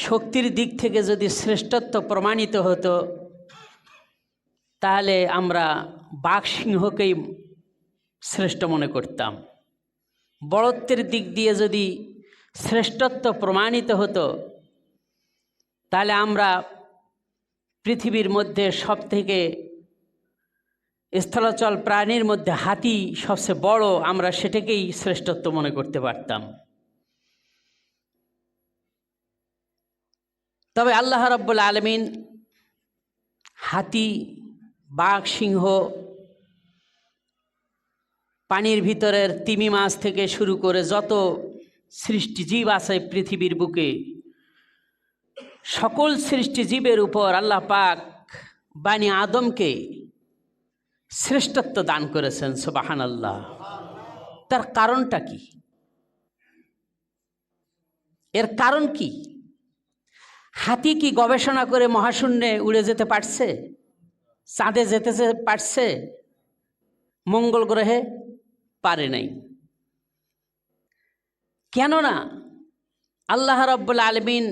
শক্তির দিক থেকে যদি শ্রেষ্ঠত্ব প্রমাণিত হতো তাহলে আমরা বাঘসিংহকেই শ্রেষ্ঠ মনে করতাম। বড়ত্বের দিক দিয়ে যদি শ্রেষ্ঠত্ব প্রমাণিত হতো তাহলে আমরা পৃথিবীর মধ্যে সবথেকে স্থলচল প্রাণীর মধ্যে হাতি সবচেয়ে বড়, আমরা সেটাকেই শ্রেষ্ঠত্ব মনে করতে পারতাম। তবে আল্লাহ রাব্বুল আলামিন হাতি, বাঘ, সিংহ, পানির ভিতরের তিমি মাছ থেকে শুরু করে যত সৃষ্টিজীব আছে পৃথিবীর বুকে, সকল সৃষ্টিজীবের উপর আল্লাহ পাক বানি আদমকে শ্রেষ্ঠত্ব দান করেছেন। সুবহানাল্লাহ। তার কারণটা কি? এর কারণ কি? হাতি কি গবেষণা করে মহাশূন্যে উড়ে যেতে পারছে? চাঁদে যেতে পারছে? মঙ্গল গ্রহে পারে নাই। কেননা আল্লাহ রাব্বুল আলামিন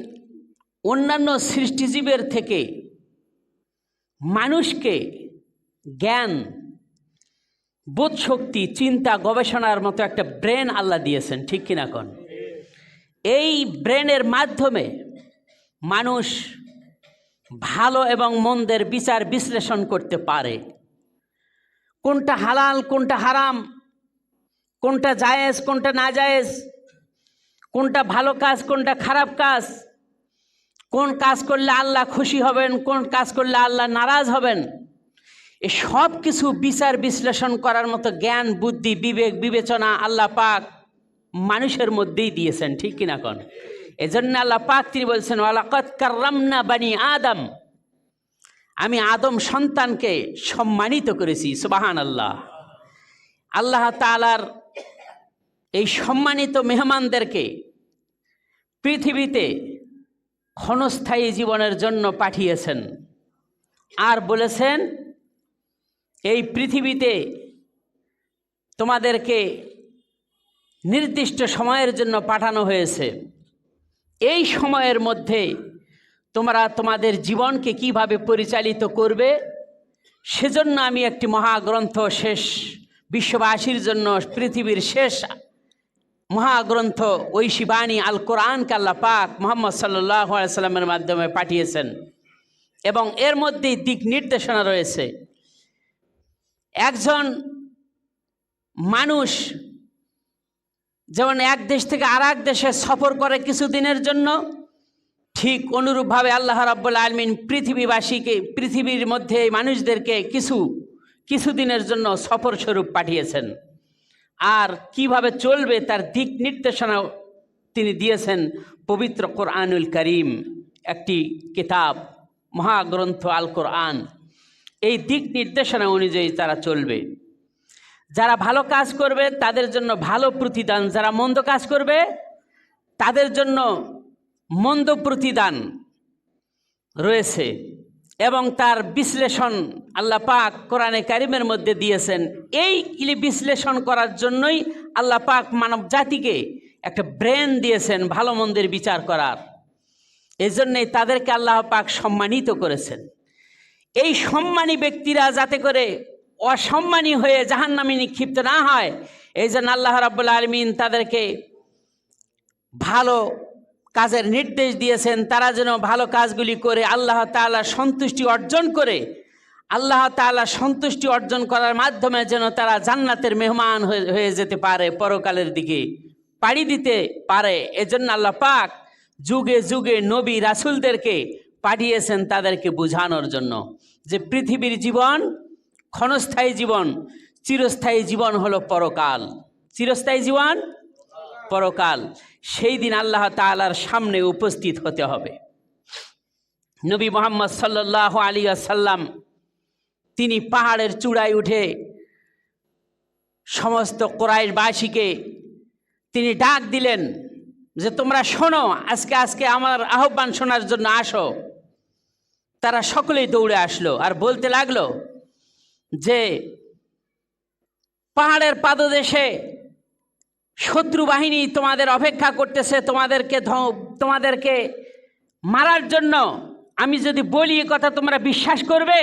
অন্যান্য সৃষ্টিজীবের থেকে মানুষকে জ্ঞান, বোধশক্তি, চিন্তা, গবেষণার মতো একটা ব্রেন আল্লাহ দিয়েছেন, ঠিক কিনা কোন? এই ব্রেনের মাধ্যমে মানুষ ভালো এবং মন্দের বিচার বিশ্লেষণ করতে পারে। কোনটা হালাল, কোনটা হারাম, কোনটা জায়েজ, কোনটা না জায়েজ, কোনটা ভালো কাজ, কোনটা খারাপ কাজ, কোন কাজ করলে আল্লাহ খুশি হবেন, কোন কাজ করলে আল্লাহ নারাজ হবেন, এই সব কিছু বিচার বিশ্লেষণ করার মতো জ্ঞান, বুদ্ধি, বিবেক, বিবেচনা আল্লাহ পাক মানুষের মধ্যেই দিয়েছেন, ঠিক কিনা কোন? এজন্য আল্লাহ পাক তিনি বলছেন, ওয়ালাকাদ কাররামনা বানি আদম, আমি আদম সন্তানকে সম্মানিত করেছি। সুবহানাল্লাহ। আল্লাহ তাআলার এই সম্মানিত মেহমানদেরকে পৃথিবীতে ক্ষণস্থায়ী জীবনের জন্য পাঠিয়েছেন আর বলেছেন, এই পৃথিবীতে তোমাদেরকে নির্দিষ্ট সময়ের জন্য পাঠানো হয়েছে। এই সময়ের মধ্যে তোমরা তোমাদের জীবনকে কিভাবে পরিচালিত করবে সেজন্য আমি একটি মহাগ্রন্থ শেষ বিশ্ববাসীর জন্য, পৃথিবীর শেষ মহাগ্রন্থ ঐশী বাণী আল কোরআনকে আল্লাহ পাক মুহাম্মদ সাল্লাল্লাহু আলাইহি সাল্লামের মাধ্যমে পাঠিয়েছেন এবং এর মধ্যেই দিক নির্দেশনা রয়েছে। একজন মানুষ যেমন এক দেশ থেকে আর এক দেশে সফর করে কিছুদিনের জন্য, ঠিক অনুরূপভাবে আল্লাহ রাব্বুল আলামিন পৃথিবীবাসীকে, পৃথিবীর মধ্যে মানুষদেরকে কিছুদিনের জন্য সফর স্বরূপ পাঠিয়েছেন। আর কিভাবে চলবে তার দিক নির্দেশনা তিনি দিয়েছেন পবিত্র কোরআনুল কারীম, একটি কিতাব, মহাগ্রন্থ আল কোরআন। এই দিক নির্দেশনা অনুযায়ী তারা চলবে। যারা ভালো কাজ করবে তাদের জন্য ভালো প্রতিদান, যারা মন্দ কাজ করবে তাদের জন্য মন্দ প্রতিদান রয়েছে এবং তার বিশ্লেষণ আল্লাহ পাক কোরআনে কারিমের মধ্যে দিয়েছেন। এই বিশ্লেষণ করার জন্যই আল্লাহ পাক মানব জাতিকে একটা ব্রেন দিয়েছেন ভালো মন্দের বিচার করার। এই জন্যেই তাদেরকে আল্লাহ পাক সম্মানিত করেছেন। এই সম্মানী ব্যক্তিরা যাতে করে অসম্মানী হয়ে জাহান্নামে নিক্ষিপ্ত না হয়, এই জন্য আল্লাহ রাব্বুল আলামিন তাদেরকে ভালো কাজের নির্দেশ দিয়েছেন। তারা যেন ভালো কাজগুলি করে আল্লাহ তাআলা সন্তুষ্টি অর্জন করে, আল্লাহ তাআলা সন্তুষ্টি অর্জন করার মাধ্যমে যেন তারা জান্নাতের মেহমান হয়ে যেতে পারে, পরকালের দিকে পাড়ি দিতে পারে। এজন্য আল্লাহ পাক যুগে যুগে নবী রাসূলদেরকে পাঠিয়েছেন তাদেরকে বোঝানোর জন্য যে পৃথিবীর জীবন ক্ষণস্থায়ী জীবন, চিরস্থায়ী জীবন হলো পরকাল। চিরস্থায়ী জীবন পরকাল। সেই দিন আল্লাহ তাআলার সামনে উপস্থিত হতে হবে। নবী মুহাম্মদ সাল্লাল্লাহু আলাইহি ওয়াসাল্লাম তিনি পাহাড়ের চূড়ায় উঠে সমস্ত কুরাইশবাসীকে তিনি ডাক দিলেন যে তোমরা শোনো, আজকে আমার আহ্বান শোনার জন্য আসো। তারা সকলেই দৌড়ে আসলো আর বলতে লাগলো যে পাহাড়ের পাদদেশে শত্রু বাহিনী তোমাদের অপেক্ষা করতেছে, তোমাদেরকে মারার জন্য আমি যদি বলি এ কথা তোমরা বিশ্বাস করবে?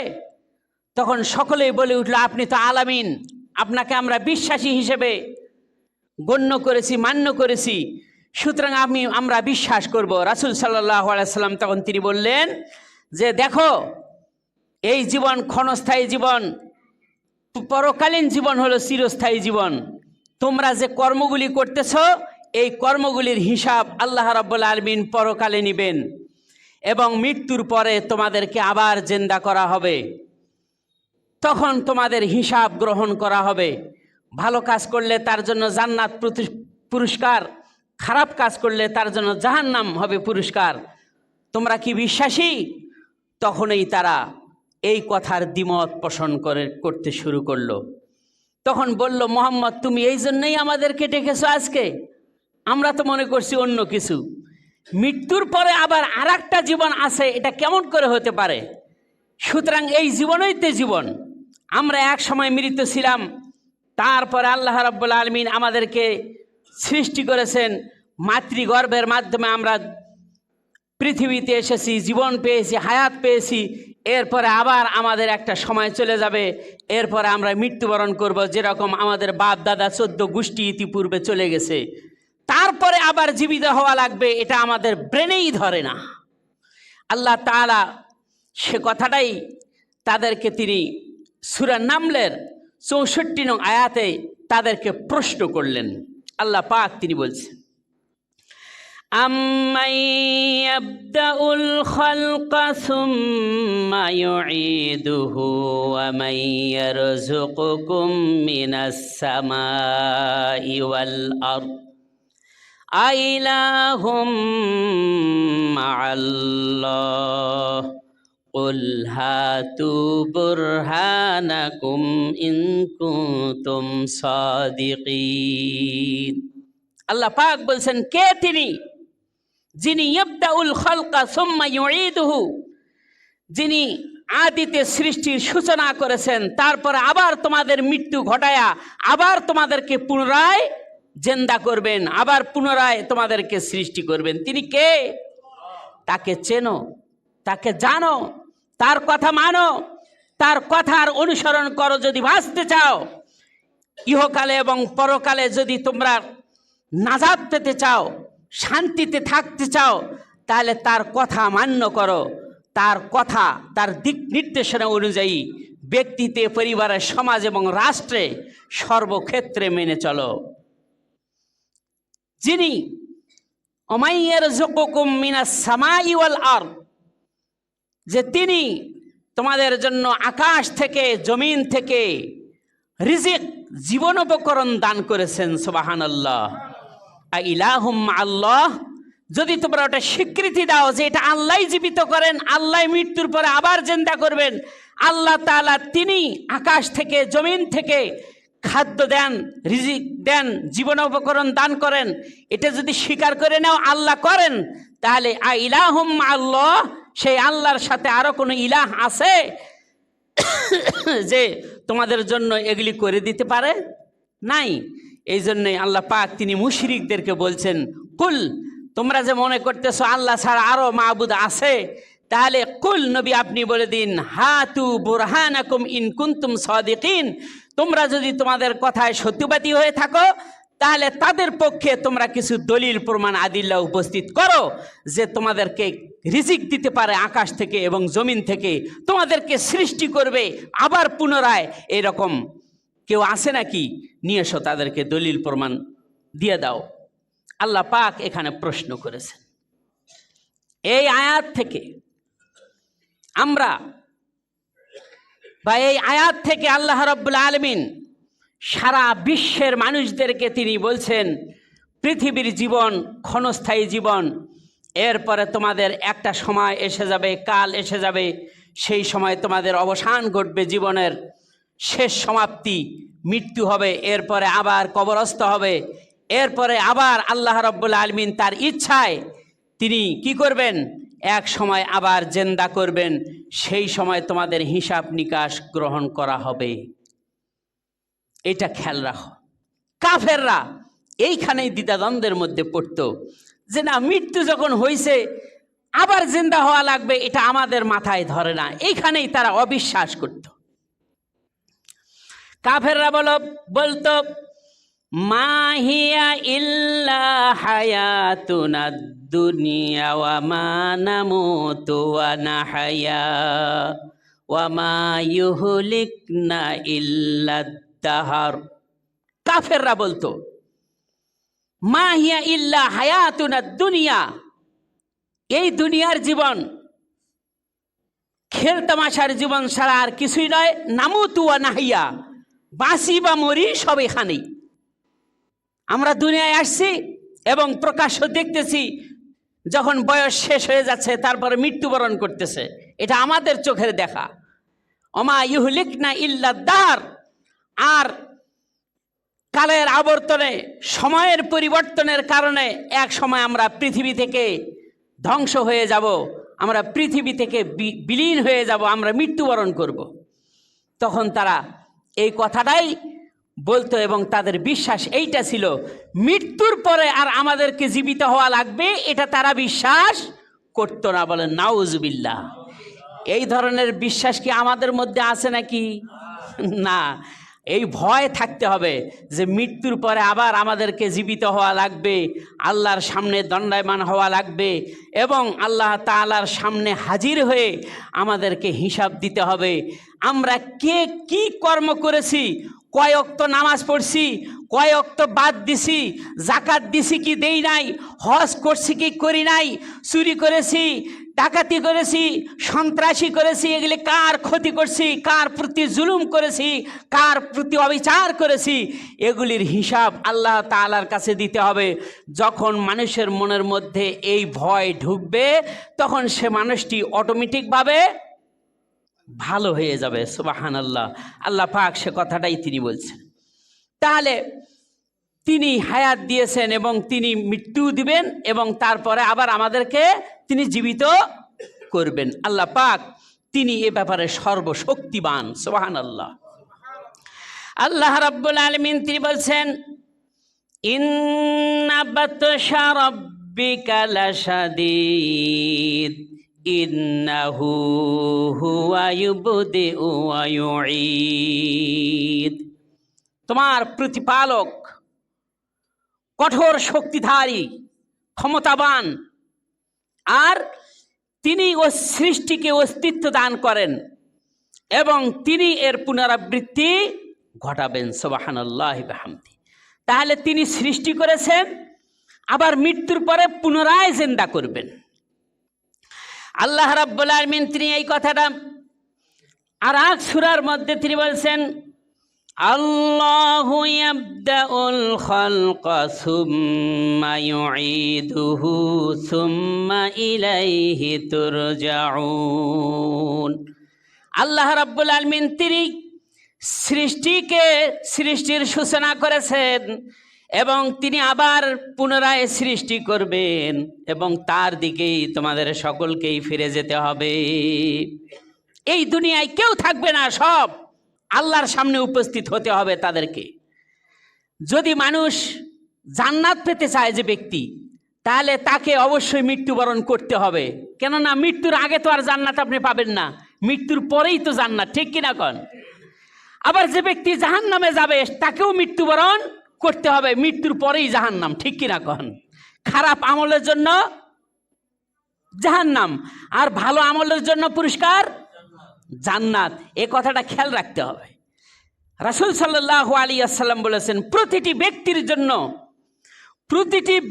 তখন সকলেই বলে উঠল, আপনি তো আলামিন, আপনাকে আমরা বিশ্বাসী হিসেবে গণ্য করেছি, মান্য করেছি, সুতরাং আমরা বিশ্বাস করব। রাসূল সাল্লাল্লাহু আলাইহি ওয়াসাল্লাম তখন তিনি বললেন যে দেখো, এই জীবন ক্ষণস্থায়ী জীবন, পরকালীন জীবন হলো চিরস্থায়ী জীবন। তোমরা যে কর্মগুলি করতেছ এই কর্মগুলির হিসাব আল্লাহ রাব্বুল আলামিন পরকালে নেবেন এবং মৃত্যুর পরে তোমাদেরকে আবার জিন্দা করা হবে। তখন তোমাদের হিসাব গ্রহণ করা হবে। ভালো কাজ করলে তার জন্য জান্নাত পুরস্কার, খারাপ কাজ করলে তার জন্য জাহান্নাম হবে পুরস্কার। তোমরা কি বিশ্বাসী? তখনই তারা এই কথার দ্বিমত পোষণ করতে শুরু করলো। তখন বলল, মুহাম্মদ তুমি এই জন্যই আমাদেরকে ডেকেছো আজকে? আমরা তো মনে করছি অন্য কিছু। মৃত্যুর পরে আবার আরেকটা জীবন আছে, এটা কেমন করে হতে পারে? সুতরাং এই জীবনই তো জীবন। আমরা এক সময় মৃত ছিলাম, তারপরে আল্লাহ রাব্বুল আলামিন আমাদেরকে সৃষ্টি করেছেন, মাতৃগর্ভের মাধ্যমে আমরা পৃথিবীতে এসেছি, জীবন পেয়েছি, হায়াত পেয়েছি। এরপরে আবার আমাদের একটা সময় চলে যাবে, এরপরে আমরা মৃত্যুবরণ করব। যেরকম আমাদের বাপ দাদা 14 গোষ্ঠী ইতিপূর্বে চলে গেছে, তারপরে আবার জীবিত হওয়া লাগবে, এটা আমাদের ব্রেনেই ধরে না। আল্লাহ তাআলা সে কথাটাই তাদেরকে তিনি সূরা নামলের 64 নং আয়াতে তাদেরকে প্রশ্ন করলেন। আল্লাহ পাক তিনি বলছেন, আম্মান ইয়াবদাউল খালকা সুম্মা ইউঈদুহু ওয়া মান ইয়ারযুকুকুম মিনাস সামাই ওয়াল আরদ আইলাহুম মা'আল্লাহ কুল হাতু বুরহানাকুম ইন কুনতুম সাদিকিন। আল্লাহ পাক বলছেন, কে তিনি যিনি ইয়াবদাউল খালকা সুম্মা ইউঈদুহু, যিনি আদিতে সৃষ্টির সূচনা করেছেন, তারপরে আবার তোমাদের মৃত্যু ঘটায়া আবার তোমাদেরকে পুনরায় জিন্দা করবেন, আবার পুনরায় তোমাদেরকে সৃষ্টি করবেন। তিনি কে? তাকে চেনো, তাকে জানো, তার কথা মানো, তার কথার অনুসরণ করো। যদি বাঁচতে চাও, ইহকালে এবং পরকালে যদি তোমরা নাজাত পেতে চাও, শান্তিতে থাকতে চাও, তাহলে তার কথা মান্য করো। তার কথা, তার দিক নির্দেশনা অনুযায়ী ব্যক্তিতে, পরিবারে, সমাজ এবং রাষ্ট্রে সর্বক্ষেত্রে মেনে চলো। যিনি ওমাইয়ারযুকুকুম মিনাস সামাই ওয়াল আরদ, যে তিনি তোমাদের জন্য আকাশ থেকে, জমিন থেকে রিজিক, জীবনোপকরণ দান করেছেন। সুবহানাল্লাহ। ইলাহুম আল্লাহ, যদি তোমরা ওটা স্বীকৃতি দাও যে এটা আল্লাহই জীবিত করেন, আল্লাহ মৃত্যুর পরে আবার জিন্দা করবেন, আল্লাহ তাআলা তিনি আকাশ থেকে, জমিন থেকে খাদ্য দেন, রিজিক দেন, জীবনোপকরণ দান করেন, এটা যদি স্বীকার করে নাও আল্লাহ করেন, তাহলে ইলাহুম আল্লাহ, সেই আল্লাহর সাথে আরো কোনো ইলাহ আছে যে তোমাদের জন্য এগুলি করে দিতে পারে? নাই। এই জন্যই আল্লাহ পাক তিনি মুশরিকদেরকে বলছেন, কুল, তোমরা যে মনে করতেছো আল্লাহ ছাড়া আরো মাবুদ আছে, তাহলে কুল, নবী আপনি বলে দিন, হাতু বুরহানাকুম ইন কুনতুম সাদিকিন, তোমরা যদি তোমাদের কথায় সত্যবাদী হয়ে থাকো, তাহলে তাদের পক্ষে তোমরা কিছু দলিল প্রমাণ আদিল্লা উপস্থিত করো যে তোমাদেরকে রিজিক দিতে পারে আকাশ থেকে এবং জমিন থেকে, তোমাদেরকে সৃষ্টি করবে আবার পুনরায়। এরকম কেউ আছে নাকি? নিয়ে এসো, তাদেরকে দলিল প্রমাণ দিয়ে দাও। আল্লাহ পাক এখানে প্রশ্ন করেছেন। এই আয়াত থেকে আমরা, বা এই আয়াত থেকে আল্লাহ রাব্বুল আলামিন সারা বিশ্বের মানুষদেরকে তিনি বলছেন, পৃথিবীর জীবন ক্ষণস্থায়ী জীবন, এরপরে তোমাদের একটা সময় এসে যাবে, কাল এসে যাবে, সেই সময় তোমাদের অবসান ঘটবে, জীবনের শেষ সমাপ্তি, মৃত্যু হবে, এরপরে আবার কবরস্থ হবে, এরপরে আবার আল্লাহ রাব্বুল আলামিন তার ইচ্ছায় তিনি কি করবেন? এক সময় আবার জিন্দা করবেন, সেই সময় তোমাদের হিসাব নিকাশ গ্রহণ করা হবে। এটা খেয়াল রাখো। কাফেররা এইখানেই দ্বিধাদ্বন্দ্বের মধ্যে পড়তো যে না, মৃত্যু যখন হয়েছে আবার জিন্দা হওয়া লাগবে, এটা আমাদের মাথায় ধরে না। এইখানেই তারা অবিশ্বাস করত। কাফেররা বলতো মা হিয়া ইল্লা হায়াতুনা দুনিয়া ওয়া মা নামুতু ওয়া নাহয়া ওয়া মা ইউহলিকনা ইল্লা দাহর। কাফেররা বলতো মা হিয়া ইল্লা হায়াতুনা দুনিয়া, এই দুনিয়ার জীবন খেল তামাশার জীবন ছাড়া আর কিছুই নয়। নামুতু ওয়া নাহিয়া, বাঁচি বা মরি সব এখানেই। আমরা দুনিয়ায় আসছি এবং প্রকাশ্য দেখতেছি, যখন বয়স শেষ হয়ে যাচ্ছে তারপরে মৃত্যুবরণ করতেছে, এটা আমাদের চোখের দেখা। ওমা ইউহলিকনা ইল্লা দার, আর কালের আবর্তনে সময়ের পরিবর্তনের কারণে এক সময় আমরা পৃথিবী থেকে ধ্বংস হয়ে যাব, আমরা পৃথিবী থেকে বিলীন হয়ে যাব, আমরা মৃত্যুবরণ করব। তখন তারা এই কথাটাই বলতো এবং তাদের বিশ্বাস এইটা ছিল, মৃত্যুর পরে আর আমাদেরকে জীবিত হওয়া লাগবে, এটা তারা বিশ্বাস করতো না। বলেন নাউজুবিল্লাহ। এই ধরনের বিশ্বাস কি আমাদের মধ্যে আছে নাকি? না। এই ভয় থাকতে হবে যে মৃত্যুর পরে আবার আমাদেরকে জীবিত হওয়া লাগবে, আল্লাহর সামনে দণ্ডায়মান হওয়া লাগবে এবং আল্লাহ তাআলার সামনে হাজির হয়ে আমাদেরকে হিসাব দিতে হবে। আমরা কে কি কর্ম করেছি, কয় ওয়াক্ত নামাজ পড়ছি, কয় ওয়াক্ত বাদ দিছি, যাকাত দিছি কি দেই নাই, হজ করছি কি করি নাই, চুরি করেছি, ডাকাতি করেছি, সন্ত্রাসী করেছি, এগুলি কার ক্ষতি করছি, কার প্রতি জুলুম করেছি, কার প্রতি অবিচার করেছি, এগুলির হিসাব আল্লাহ তাআলার কাছে দিতে হবে। যখন মানুষের মনের মধ্যে এই ভয় ঢুকবে তখন সে মানুষটি অটোমেটিকভাবে ভালো হয়ে যাবে। সুবহানাল্লাহ। আল্লাহ পাক সে কথাটাই তিনি বলছেন। তাহলে তিনি হায়াত দিয়েছেন এবং তিনি মৃত্যু দিবেন এবং তারপরে আবার আমাদেরকে তিনি জীবিত করবেন। আল্লাহ পাক তিনি এ ব্যাপারে সর্বশক্তিমান। সুবহানাল্লাহ। আল্লাহ রাব্বুল আলামিন তিনি বলছেন ইন্না বাতশা রাব্বিকা লাশাদীদ ইন্নাহু হুয়া ইউবদিউ ওয়া ইউঈদ। তোমার প্রতিপালক কঠোর শক্তিধারী, ক্ষমতাবান, আর তিনি ও সৃষ্টিকে অস্তিত্ব দান করেন এবং তিনি এর পুনরাবৃত্তি ঘটাবেন। সুবহানাল্লাহি ওয়া বিহামদিহি। তাহলে তিনি সৃষ্টি করেছেন, আবার মৃত্যুর পরে পুনরায় জিন্দা করবেন। আল্লাহ রাব্বুল আলামিন তিনি এই কথাটা আর এক সূরার মধ্যে তিনি বলছেন আল্লাহু ইয়াবদাউল খালকা সুম্মা ইউঈদুহু সুম্মা ইলাইহি তুরজাউন। আল্লাহ রাব্বুল আলামিন তিনি সৃষ্টির সূচনা করেছেন এবং তিনি আবার পুনরায় সৃষ্টি করবেন এবং তার দিকেই তোমাদের সকলকেই ফিরে যেতে হবে। এই দুনিয়ায় কেউ থাকবে না, সব আল্লাহর সামনে উপস্থিত হতে হবে তাদেরকে। যদি মানুষ জান্নাত পেতে চায় যে ব্যক্তি, তাহলে তাকে অবশ্যই মৃত্যুবরণ করতে হবে। কেননা মৃত্যুর আগে তো আর জান্নাত আপনি পাবেন না, মৃত্যুর পরেই তো জান্নাত, ঠিক কিনা কন? আবার যে ব্যক্তি জাহান্নামে যাবে তাকেও মৃত্যুবরণ করতে হবে, মৃত্যুর পরেই জাহান্নাম, ঠিক কিনা কন? খারাপ আমলের জন্য জাহান্নাম আর ভালো আমলের জন্য পুরস্কার জান্নাত। এ কথাটা খেয়াল রাখতে হবে। রাসূল সাল্লাল্লাহু আলাইহি ওয়াসাল্লাম বলেছেন প্রতিটি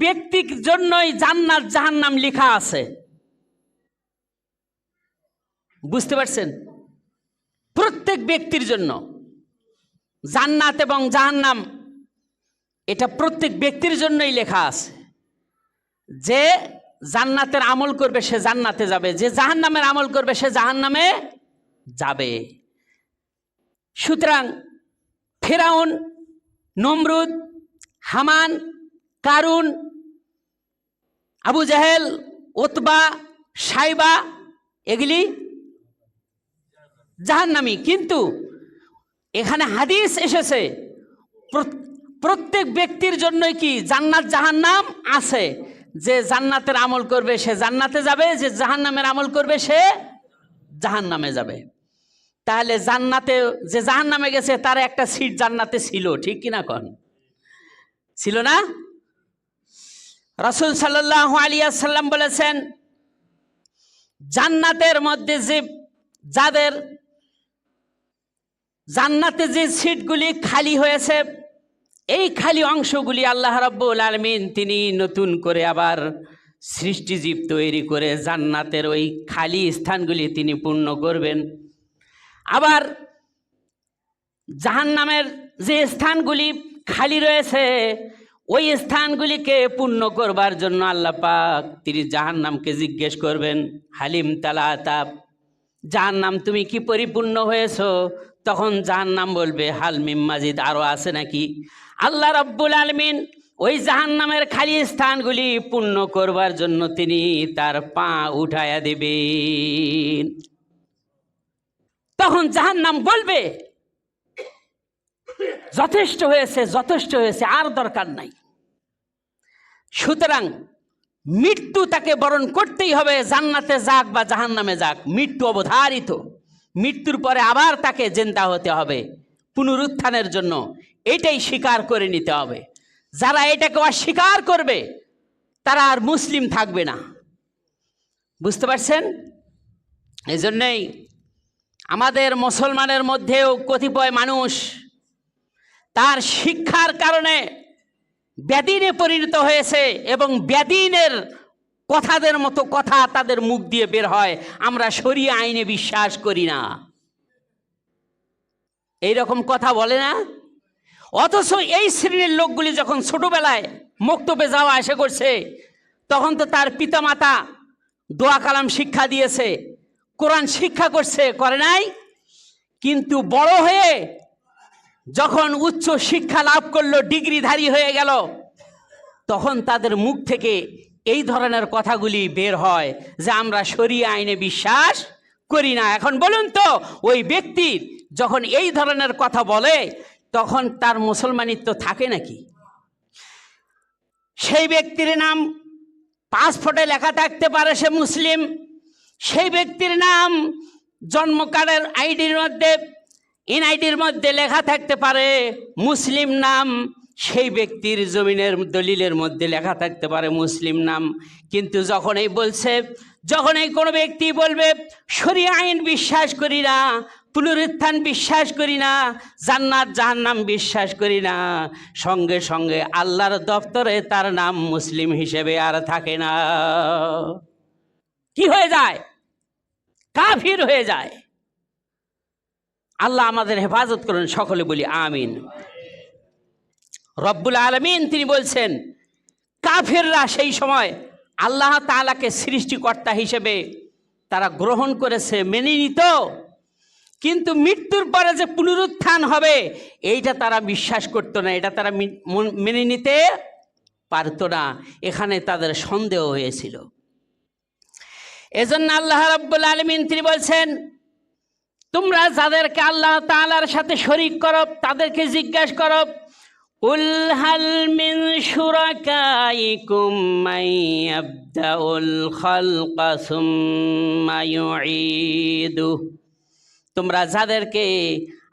ব্যক্তির জন্যই জান্নাত জাহান্নাম লেখা আছে। বুঝতে পারছেন? প্রত্যেক ব্যক্তির জন্য জান্নাত এবং জাহান্নাম এটা প্রত্যেক ব্যক্তির জন্যই লেখা আছে। যে জান্নাতের আমল করবে সে জান্নাতে যাবে, যে জাহান্নামের আমল করবে সে জাহান্নামে যাবে। সুতরাং ফিরআউন, নমরুদ, হামান, কারুন, আবু জাহেল, উতবা, সাইবা এগুলি জাহান্নামী। কিন্তু এখানে হাদিস এসেছে প্রত্যেক ব্যক্তির জন্যই কি জান্নাত জাহান্নাম আছে। যে জান্নাতের আমল করবে সে জান্নাতে যাবে, যে জাহান্নামের আমল করবে সে জাহান্নামে যাবে। তাহলে জান্নাতে যে জাহান্নামে গেছে তার একটা সিট জান্নাতে ছিল, ঠিক কিনা কন? ছিল না? রাসূল সাল্লাল্লাহু আলাইহি ওয়াসাল্লাম বলেছেন, জান্নাতের মধ্যে যাদের জান্নাতে যে সিটগুলি খালি হয়েছে, এই খালি অংশগুলি আল্লাহ রাব্বুল আলামিন তিনি নতুন করে আবার সৃষ্টিজীব তৈরি করে জান্নাতের ওই খালি স্থানগুলি তিনি পূর্ণ করবেন। আবার জাহান্নামের যে স্থানগুলি খালি রয়েছে ওই স্থানগুলিকে পূর্ণ করবার জন্য আল্লাহ পাক তিনি জাহান্নামকে জিজ্ঞেস করবেন, হালিম তালাতাব, জাহান্নাম তুমি কি পরিপূর্ণ হয়েছো? তখন জাহান্নাম বলবে, হাল মিম মাজিদ, আরও আছে নাকি? আল্লাহ রাব্বুল আলামিন ওই জাহান্নামের খালি স্থানগুলি পূর্ণ করবার জন্য তিনি তার পা উঠায়া দেবেন। তখন জাহান্নাম বলবে, যথেষ্ট হয়েছে, যথেষ্ট হয়েছে, আর দরকার নাই। সুতরাং মৃত্যু তাকে বরণ করতেই হবে, জান্নাতে যাক বা জাহান্নামে যাক, মৃত্যু অবধারিত। মৃত্যুর পরে আবার তাকে জিন্দা হতে হবে পুনরুত্থানের জন্য, এটাই স্বীকার করে নিতে হবে। যারা এটাকে অস্বীকার করবে তারা আর মুসলিম থাকবে না। বুঝতে পারছেন? এই জন্যেই আমাদের মুসলমানের মধ্যেও কতিপয় মানুষ তার শিক্ষার কারণে বেদিনে পরিণত হয়েছে এবং বেদিনের কথাদের মতো কথা তাদের মুখ দিয়ে বের হয়, আমরা শরিয়া আইনে বিশ্বাস করি না, এইরকম কথা বলে না। অথচ এই শ্রেণীর লোকগুলি যখন ছোটবেলায় মক্তবে যাওয়া আসা করছে, তখন তো তার পিতামাতা দোয়া কালাম শিক্ষা দিয়েছে, কোরআন শিক্ষা করছে, করে নাই? কিন্তু বড় হয়ে যখন উচ্চ শিক্ষা লাভ করলো, ডিগ্রিধারী হয়ে গেল, তখন তাদের মুখ থেকে এই ধরনের কথাগুলি বের হয় যে আমরা শরিয়া আইনে বিশ্বাস করি না। এখন বলুন তো, ওই ব্যক্তির যখন এই ধরনের কথা বলে তখন তার মুসলমানিত্ব থাকে নাকি? সেই ব্যক্তির নাম পাসপোর্টে লেখা থাকতে পারে সে মুসলিম, সেই ব্যক্তির নাম জন্ম কার্ডের আইডির মধ্যে, এনআইডির মধ্যে লেখা থাকতে পারে মুসলিম নাম, সেই ব্যক্তির জমিনের দলিলের মধ্যে লেখা থাকতে পারে মুসলিম নাম। কিন্তু যখন এই কোনো ব্যক্তি বলবে শরিয়া আইন বিশ্বাস করি না, পুনরুত্থান বিশ্বাস করি না, জান্নাত জাহান্নাম বিশ্বাস করি না, সঙ্গে সঙ্গে আল্লাহর দপ্তরে তার নাম মুসলিম হিসেবে আর থাকে না। কি হয়ে যায়? কাফির হয়ে যায়। আল্লাহ আমাদের হেফাজত করুন, সকলে বলি আমিন। রব্বুল আলামিন তিনি বলছেন, কাফেররা সেই সময় আল্লাহ তাআলাকে সৃষ্টিকর্তা হিসেবে তারা গ্রহণ করেছে, মেনে নিত, কিন্তু মৃত্যুর পরে যে পুনরুত্থান হবে এইটা তারা বিশ্বাস করতো না, এটা তারা মেনে নিতে পারতো না। এখানে তাদের সন্দেহ হয়েছিল। এজন্য আল্লাহ রাব্বুল আলামিন তিনি বলছেন, তোমরা যাদেরকে আল্লাহ তাআলার সাথে শরীক করো তাদেরকে জিজ্ঞাসা করো, উল হাল মিন শুরাকাইকুম মান ইয়াবদাউল খালকা সুম্মা ইউঈদু, তোমরা যাদেরকে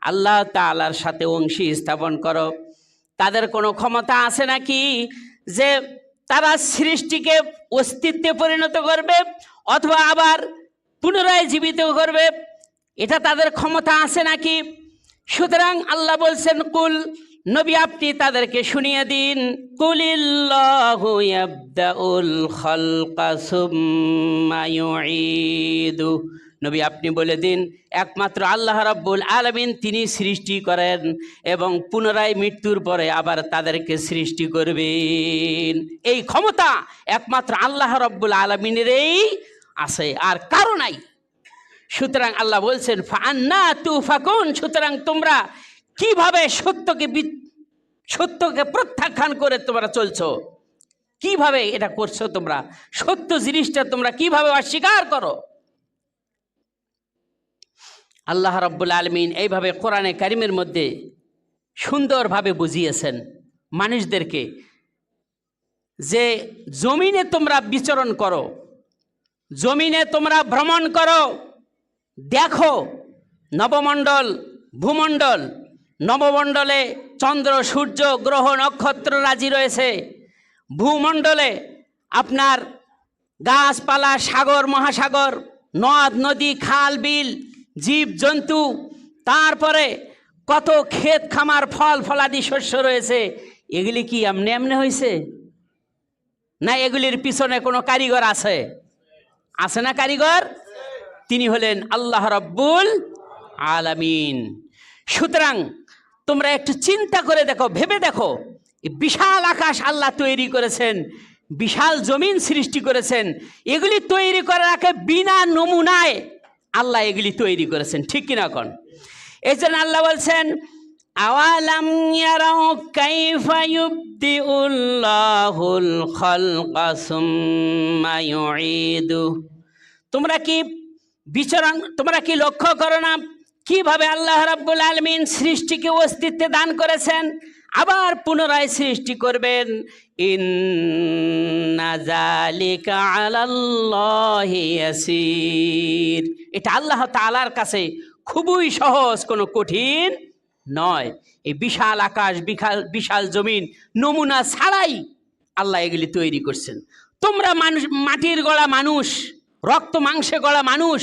আল্লাহ তাআলার সাথে অংশী স্থাপন করো তাদের কোনো ক্ষমতা আছে নাকি যে তারা সৃষ্টিকে অস্তিত্বে পরিণত করবে অথবা আবার পুনরায় জীবিত করবে? এটা তাদের ক্ষমতা আছে নাকি? সুতরাং আল্লাহ বলছেন, কুল, নবী আপনি তাদেরকে শুনিয়ে দিন, কুলিল্লাহু ইয়াবদাউল খালকা সুম্মা ইউঈদু, নবী আপনি বলে দিন একমাত্র আল্লাহ রাব্বুল আলামিন তিনি সৃষ্টি করেন এবং পুনরায় মৃত্যুর পরে আবার তাদেরকে সৃষ্টি করবেন। এই ক্ষমতা একমাত্র আল্লাহ রাব্বুল আলামিনেরই আছে, আর কারো নাই। সুতরাং আল্লাহ বলছেন, ফাআন্না তুফাকুন, সুতরাং তোমরা কিভাবে সত্যকে প্রত্যাখ্যান করে তোমরা চলছো, কিভাবে এটা করছো? তোমরা সত্য জিনিসটা তোমরা কিভাবে অস্বীকার করো? আল্লাহ রাব্বুল আলামিন এইভাবে কোরআনে কারিমের মধ্যে সুন্দরভাবে বুঝিয়েছেন মানুষদেরকে যে জমিনে তোমরা বিচরণ করো, জমিনে তোমরা ভ্রমণ করো, দেখো নবমণ্ডল, ভূমণ্ডল, নবমণ্ডলে চন্দ্র, সূর্য, গ্রহ, নক্ষত্র রাজি রয়েছে। ভূমণ্ডলে আপনার গাছপালা, সাগর, মহাসাগর, নদ নদী, খাল বিল, জীব জন্তু, তারপরে কত ক্ষেত খামার, ফল ফলাদি শস্য রয়েছে। এগুলি কি এমনি এমনি হয়েছে? না এগুলির পিছনে কোনো কারিগর আছে? আছে না কারিগর? তিনি হলেন আল্লাহ রাব্বুল আলামিন। সুতরাং তোমরা একটু চিন্তা করে দেখো, ভেবে দেখো, বিশাল আকাশ আল্লাহ তৈরি করেছেন, বিশাল জমিন সৃষ্টি করেছেন। এগুলি তৈরি করার আগে বিনা নমুনায় আল্লাহ এগুলি তৈরি করেছেন, ঠিক কিনা কোন? এই জন্য আল্লাহ বলছেন, আওয়ালাম ইয়ারাউ কাইফা ইউবদিউল্লাহুল খালকা সুম্মা ইউঈদু। তোমরা কি লক্ষ্য করো না কিভাবে আল্লাহ রাব্বুল আলামিন সৃষ্টিকে অস্তিত্বে দান করেছেন, আবার পুনরায় সৃষ্টি করবেন। ইন্না যালিকা আলাল্লাহি ইয়াসির। এটা আল্লাহ তাআলার কাছে খুবই সহজ, কোনো কঠিন নয়। এই বিশাল আকাশ, বিশাল জমিন নমুনা ছাড়াই আল্লাহ এগুলি তৈরি করছেন। তোমরা মানুষ, মাটির গড়া মানুষ, রক্ত মাংসে গড়া মানুষ,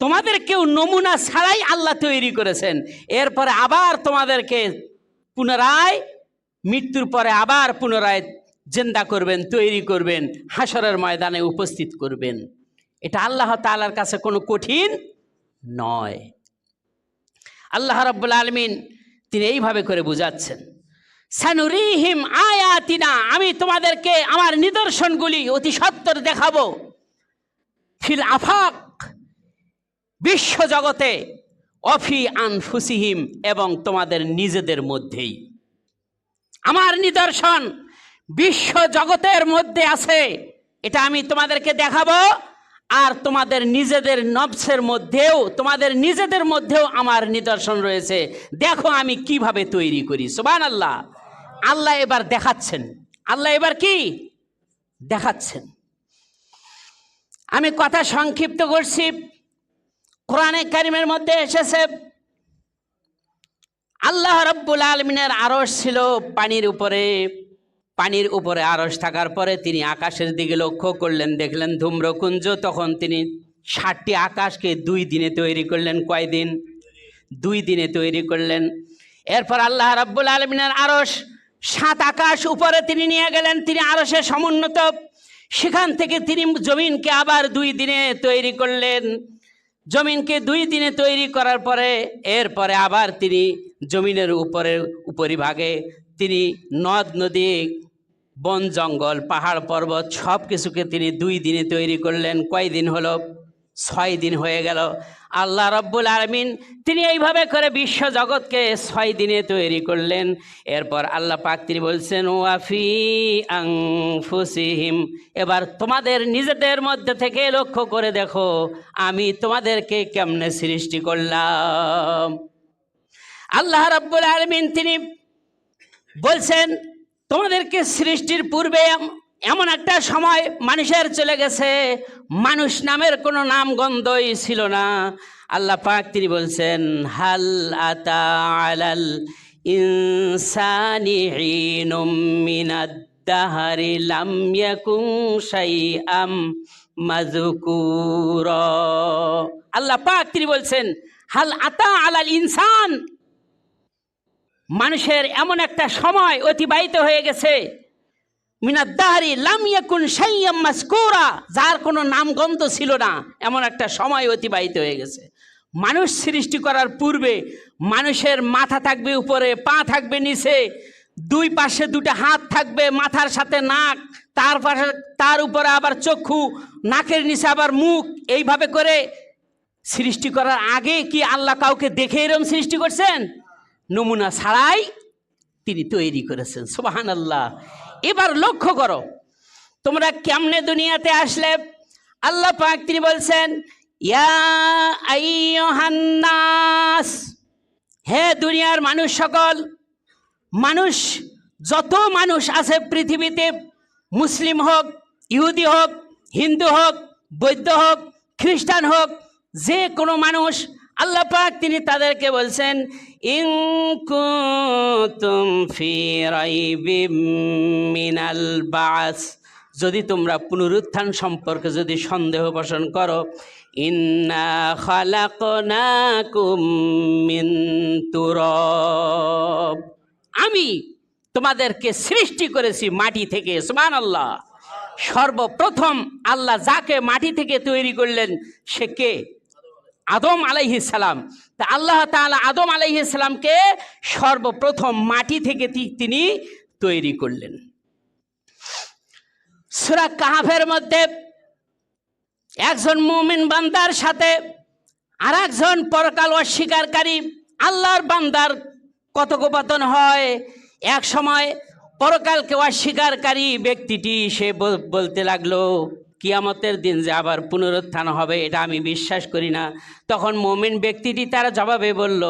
তোমাদের কেউ নমুনা ছাড়াই আল্লাহ তৈরি করেছেন। এরপরে আবার তোমাদেরকে পুনরায় মৃত্যুর পরে আবার পুনরায় জিন্দা করবেন, তৈরি করবেন, হাসরের ময়দানে উপস্থিত করবেন। এটা আল্লাহ তাআলার কাছে কোনো কঠিন নয়। আল্লাহ রাব্বুল আলামিন তিনি এইভাবে করে বুঝাচ্ছেন, সানুরিহিম আয়াতিনা, আমি তোমাদেরকে আমার নিদর্শনগুলি অতি সত্বর দেখাবো, ফিল আফাক, বিশ্ব জগতে, অফি আনফুসিহিম, এবং তোমাদের নিজেদের মধ্যেই। আমার নিদর্শন বিশ্ব জগতের মধ্যে আছে, এটা আমি তোমাদেরকে দেখাবো। আর তোমাদের নিজেদের নফসের মধ্যেও, তোমাদের নিজেদের মধ্যেও আমার নিদর্শন রয়েছে, দেখো আমি কিভাবে তৈরি করি। সুবহানাল্লাহ। আল্লাহ এবার দেখাচ্ছেন, আল্লাহ এবার কি দেখাচ্ছেন। আমি কথা সংক্ষিপ্ত করছি। কোরআনে কারিমের মধ্যে এসেছে, আল্লাহ রাব্বুল আলামিনের আরশ ছিল পানির উপরে। পানির উপরে আরশ থাকার পরে তিনি আকাশের দিকে লক্ষ্য করলেন, দেখলেন ধূম্রকুঞ্জ। তখন তিনি 60টি আকাশকে 2 দিনে তৈরি করলেন। কয়দিন? 2 দিনে তৈরি করলেন। এরপর আল্লাহ রাব্বুল আলামিনের আরশ 7 আকাশ উপরে তিনি নিয়ে গেলেন, তিনি আরশে সমুন্নত। সেখান থেকে তিনি জমিনকে আবার 2 দিনে তৈরি করলেন। জমিনকে 2 দিনে তৈরি করার পরে এরপরে আবার তিনি জমিনের উপরিভাগে তিনি নদ নদী, বন জঙ্গল, পাহাড় পর্বত সব কিছুকে তিনি 2 দিনে তৈরি করলেন। কয় দিন হলো? 6 দিন হয়ে গেল। আল্লাহ রাব্বুল আলামিন তিনি এইভাবে করে বিশ্ব জগৎকে 6 দিনে তৈরি করলেন। এরপর আল্লাহ পাক তিনি বলছেন, ওয়াফি আনফুসিহিম, এবার তোমাদের নিজেদের মধ্যে থেকে লক্ষ্য করে দেখো আমি তোমাদেরকে কেমনে সৃষ্টি করলাম। আল্লাহ রাব্বুল আলামিন তিনি বলছেন, তোমাদেরকে সৃষ্টির পূর্বে এমন একটা সময় মানুষের চলে গেছে, মানুষ নামের কোনো নামগন্ধই ছিল না। আল্লাহ পাক তিনি বলছেন, হাল আতা আলাল ইনসানি হিনুম মিনাদ দাহরি লাম ইয়াকুন শাইআম মাযকুরা। আল্লাহ পাক তিনি বলছেন, হাল আতা আলাল ইনসান, মানুষের এমন একটা সময় অতিবাহিত হয়ে গেছে, মিনাদ দাহরি লাম ইয়াকুন শাইআম মাযকুরা, যার কোনো নামগন্ধ ছিল না, এমন একটা সময় অতিবাহিত হয়ে গেছে। মানুষ সৃষ্টি করার পূর্বে মানুষের মাথা থাকবে উপরে, পা থাকবে নিচে, 2 পাশে 2টা হাত থাকবে, মাথার সাথে নাক, তার উপরে আবার চক্ষু, নাকের নিচে আবার মুখ। এইভাবে করে সৃষ্টি করার আগে কি আল্লাহ কাউকে দেখে এরকম সৃষ্টি করছেন? নমুনা ছাড়াই তিনি তৈরি করেছেন। সুবহানাল্লাহ। এবার লক্ষ্য করো তোমরা কেমনে দুনিয়াতে আসলে। আল্লাহ পাক তিনি বলছেন, ইয়া আইয়ুহান নাস, হে দুনিয়ার মানুষ সকল, মানুষ যত মানুষ আছে পৃথিবীতে মুসলিম হোক, ইহুদি হোক, হিন্দু হোক, বৌদ্ধ হোক, খ্রিস্টান হোক, যে কোনো মানুষ, আল্লাহ পাক তিনি তাদেরকে বলছেন, ইন কুনতুম ফি রাইবিম মিনাল বাস, যদি তোমরা পুনরুত্থান সম্পর্কে যদি সন্দেহ পোষণ করো, ইন্না খালাকনাকুম মিন তুরাব, আমি তোমাদেরকে সৃষ্টি করেছি মাটি থেকে। সুবহানাল্লাহ। সর্বপ্রথম আল্লাহ যাকে মাটি থেকে তৈরি করলেন সে কে? আদম আলাইহিস সালাম। তা আল্লাহ তাআলা আদম আলাইহিস সালামকে সর্বপ্রথম মাটি থেকে তিনি তৈরি করলেন। সূরা কাহফের মধ্যে একজন মুমিন বান্দার সাথে আর একজন পরকাল অস্বীকারী আল্লাহর বান্দার কথোপকথন হয়। এক সময় পরকালকে অস্বীকারী ব্যক্তিটি সে বলতে লাগলো, কিয়ামতের দিন যে আবার পুনরুত্থান হবে এটা আমি বিশ্বাস করি না। তখন মুমিন ব্যক্তিটি তার জবাবে বলল,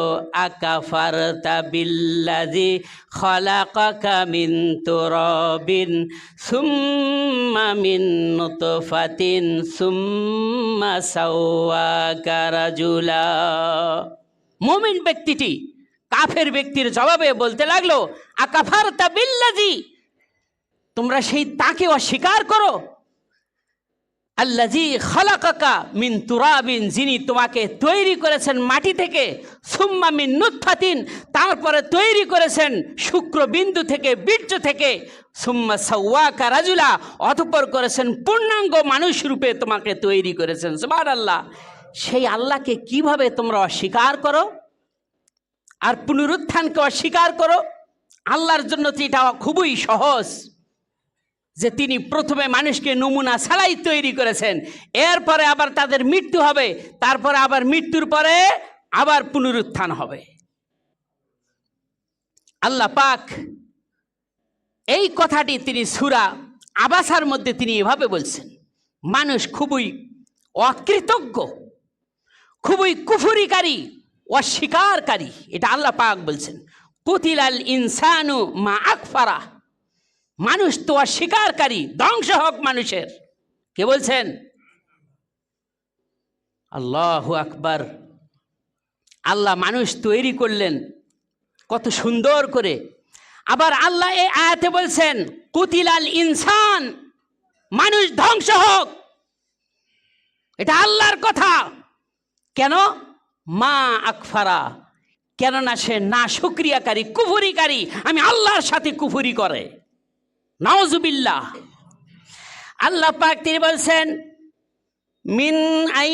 আকাফারতা বিল্লাযী খালাকাকা মিন তুরাবিন সুম্মা মিন নুতফাতিন সুম্মা সাওয়াকা রাজুলা। মুমিন ব্যক্তিটি কাফের ব্যক্তির জবাবে বলতে লাগলো, আকাফারতা বিল্লাযী, তোমরা সেই তাকে অস্বীকার করো, আল্লাযী খালাকাকা মিন তুরাবিন, যিনি তোমাকে তৈরি করেছেন মাটি থেকে, সুম্মা মিন নুতফাতিন, তারপরে তৈরি করেছেন শুক্রবিন্দু থেকে, বীর্য থেকে, সুম্মা সাওয়াকা রাজুলা, অতঃপর করেছেন পূর্ণাঙ্গ মানুষ রূপে তোমাকে তৈরি করেছেন। সুবহানাল্লাহ। সেই আল্লাহকে কিভাবে তোমরা অস্বীকার করো আর পুনরুত্থানকে অস্বীকার করো? আল্লাহর জন্য তো এটা খুবই সহজ, যে তিনি প্রথমে মানুষকে নমুনা ছাড়াই তৈরি করেছেন, এরপরে আবার তাদের মৃত্যু হবে, তারপরে আবার মৃত্যুর পরে আবার পুনরুত্থান হবে। আল্লাহ পাক এই কথাটি তিনি সূরা আবাসার মধ্যে তিনি এভাবে বলছেন, মানুষ খুবই অকৃতজ্ঞ, খুবই কুফরিকারী, অস্বীকারী, এটা আল্লাহ পাক বলছেন। কুতিলাল ইনসানু মা আকফারা, মানুষ তো অস্বীকারী, ধ্বংস হোক মানুষের। কে বলছেন? আল্লাহু আকবার। আল্লাহ মানুষ তৈরি করলেন কত সুন্দর করে। আবার আল্লাহ এই আয়াতে বলছেন, কুতিলাল ইনসান, মানুষ ধ্বংস হোক। এটা আল্লাহর কথা। কেন? মা আকফারা, কেননা সে না শুকরিয়াকারী, কুফরিকারী, আমি আল্লাহর সাথে কুফরি করে। নাউজুবিল্লাহ। আল্লাহ পাক তিনি বলছেন, মিন আই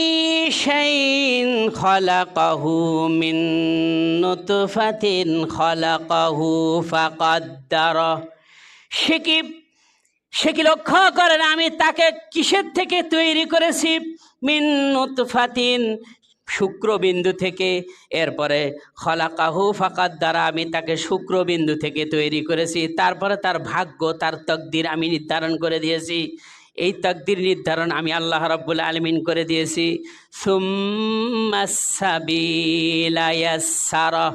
শাইইন খালাকাহু মিন নুতফাতিন খালাকাহু ফাকাদ্দারা, সে কি লক্ষ্য করেন আমি তাকে কিসের থেকে তৈরি করেছি? মিন নুতফাতিন, শুক্রবিন্দু থেকে, এরপরে খলাকাহু ফাকাদ্দারা, আমি তাকে শুক্রবিন্দু থেকে তৈরি করেছি, তারপরে তার ভাগ্য, তার তকদির আমি নির্ধারণ করে দিয়েছি। এই তকদির নির্ধারণ আমি আল্লাহ রাব্বুল আলামিন করে দিয়েছি। সুম্মাস সাবিলা ইয়াসসারা,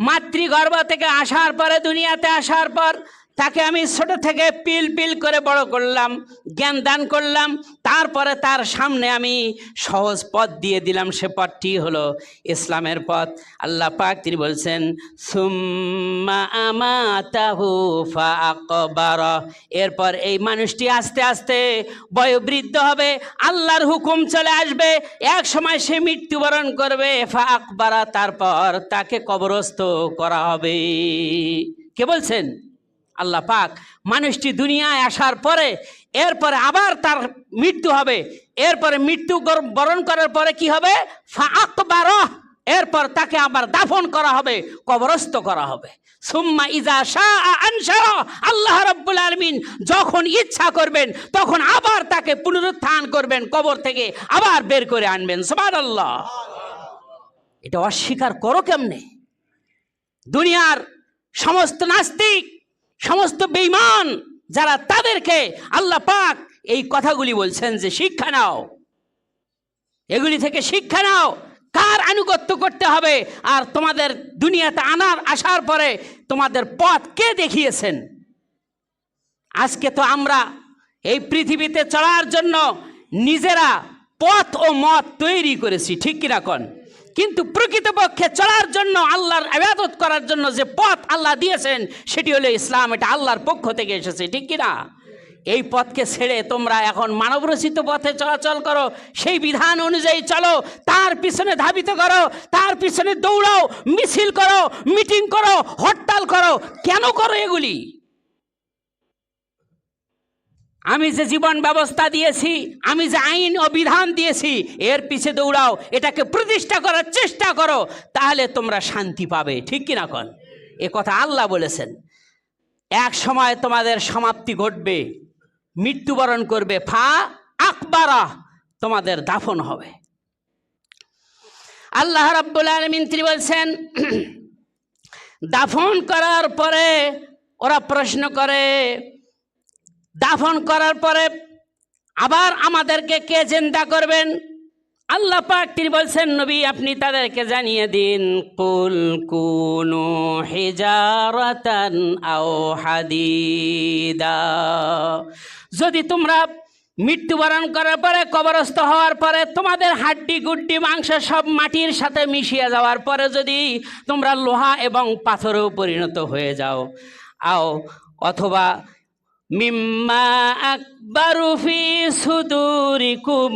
মাতৃগর্ভ থেকে আসার পরে, দুনিয়াতে আসার পর তাকে আমি ছোট থেকে পিল পিল করে বড় করলাম, জ্ঞান দান করলাম, তারপরে তার সামনে আমি সহজ পথ দিয়ে দিলাম, সে পথটি হলো ইসলামের পথ। আল্লাহ পাক তিনি বলছেন, সুম্মা আমাতাহু ফাআকবারা, এরপর এই মানুষটি আস্তে আস্তে বয়োবৃদ্ধ হবে, আল্লাহর হুকুম চলে আসবে, এক সময় সে মৃত্যুবরণ করবে। ফাআকবারা, তারপর তাকে কবরস্থ করা হবে। কে বলছেন? আল্লাহ পাক। মানুষটি দুনিয়ায় আসার পরে এরপরে আবার তার মৃত্যু হবে, এরপরে মৃত্যু বরণ করার পরে কি হবে? ফাআকবারা, এরপর তাকে আবার দাফন করা হবে, কবরস্থ করা হবে। সুম্মা ইজা শাআ আনশারা, আল্লাহ রাব্বুল আলামিন যখন ইচ্ছা করবেন তখন আবার তাকে পুনরুত্থান করবেন, কবর থেকে আবার বের করে আনবেন। সুবহানাল্লাহ। এটা অস্বীকার করো কেমনে? দুনিয়ার সমস্ত নাস্তিক, সমস্ত বেঈমান যারা, তাদেরকে আল্লাহ পাক এই কথাগুলি বলছেন যে শিক্ষা নাও, এগুলি থেকে শিক্ষা নাও, কার আনুগত্য করতে হবে, আর তোমাদের দুনিয়াতে আসার পরে তোমাদের পথ কে দেখিয়েছেন। আজকে তো আমরা এই পৃথিবীতে চলার জন্য নিজেরা পথ ও মত তৈরি করেছি, ঠিক কিনা কোন? কিন্তু প্রকৃতপক্ষে চলার জন্য, আল্লাহর ইবাদত করার জন্য যে পথ আল্লাহ দিয়েছেন সেটি হলো ইসলাম। এটা আল্লাহর পক্ষ থেকে এসেছে, ঠিক কিনা? এই পথকে ছেড়ে তোমরা এখন মানবরচিত পথে চলাচল করো, সেই বিধান অনুযায়ী চলো, তার পিছনে ধাবিত করো, তার পিছনে দৌড়াও, মিছিল করো, মিটিং করো, হরতাল করো। কেন করো এগুলি? আমি যে জীবন ব্যবস্থা দিয়েছি, আমি যে আইন ও বিধান দিয়েছি, এর পিছে দৌড়াও, এটাকে প্রতিষ্ঠা করার চেষ্টা করো, তাহলে তোমরা শান্তি পাবে, ঠিক কিনা কোন? এ কথা আল্লাহ বলেছেন। এক সময় তোমাদের সমাপ্তি ঘটবে, মৃত্যুবরণ করবে, ফা আকবারা, তোমাদের দাফন হবে। আল্লাহ রাব্বুল আলামিন তিনি বলছেন, দাফন করার পরে ওরা প্রশ্ন করে, দাফন করার পরে আবার আমাদেরকে কে জিন্দা করবেন? আল্লাহ পাক তিনি বলছেন, নবী আপনি তাদেরকে জানিয়ে দিন, কুল কুনু হিজারাতান আও হাদিদা। যদি তোমরা মৃত্যুবরণ করার পরে, কবরস্থ হওয়ার পরে, তোমাদের হাড্ডি গুড্ডি মাংস সব মাটির সাথে মিশিয়ে যাওয়ার পরে যদি তোমরা লোহা এবং পাথরেও পরিণত হয়ে যাও, অথবা মিম্মা আকবারু ফি সুদুরিকুম,